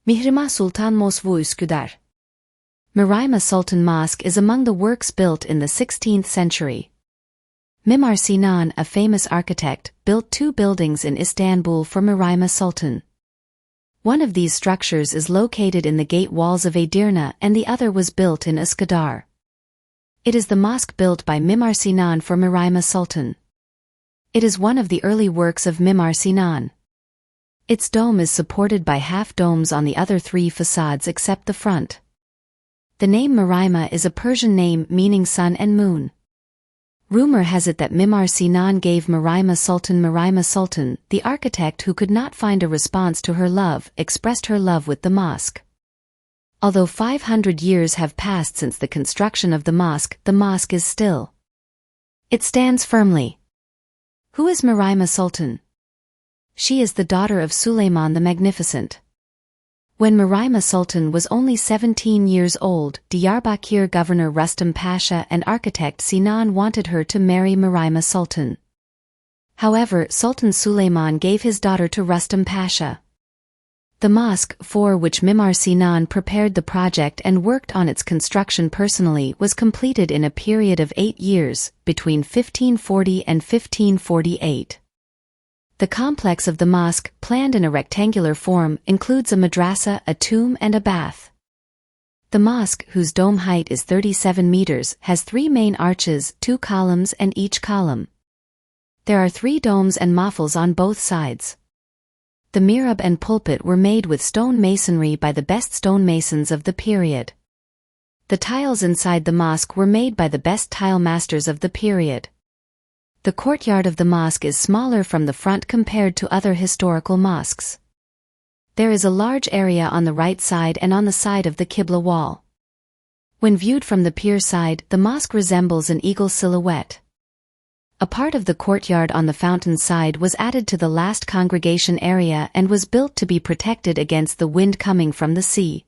Mihrimah Sultan Mosque Üskudar. Mihrimah Sultan Mosque is among the works built in the 16th century. Mimar Sinan, a famous architect, built two buildings in Istanbul for Mihrimah Sultan. One of these structures is located in the gate walls of Edirne and the other was built in Uskudar. It is the mosque built by Mimar Sinan for Mihrimah Sultan. It is one of the early works of Mimar Sinan. Its dome is supported by half domes on the other three facades except the front. The name Mirhimah is a Persian name meaning sun and moon. Rumor has it that Mimar Sinan gave Mihrimah Sultan, the architect who could not find a response to her love, expressed her love with the mosque. Although 500 years have passed since the construction of the mosque is still. It stands firmly. Who is Mihrimah Sultan? She is the daughter of Suleiman the Magnificent. When Mihrimah Sultan was only 17 years old, Diyarbakir governor Rustam Pasha and architect Sinan wanted her to marry Mihrimah Sultan. However, Sultan Suleiman gave his daughter to Rustam Pasha. The mosque, for which Mimar Sinan prepared the project and worked on its construction personally, was completed in a period of 8 years, between 1540 and 1548. The complex of the mosque, planned in a rectangular form, includes a madrasa, a tomb and a bath. The mosque, whose dome height is 37 meters, has 3 main arches, 2 columns and each column. There are 3 domes and mafils on both sides. The mihrab and pulpit were made with stone masonry by the best stonemasons of the period. The tiles inside the mosque were made by the best tile masters of the period. The courtyard of the mosque is smaller from the front compared to other historical mosques. There is a large area on the right side and on the side of the Qibla wall. When viewed from the pier side, the mosque resembles an eagle silhouette. A part of the courtyard on the fountain side was added to the last congregation area and was built to be protected against the wind coming from the sea.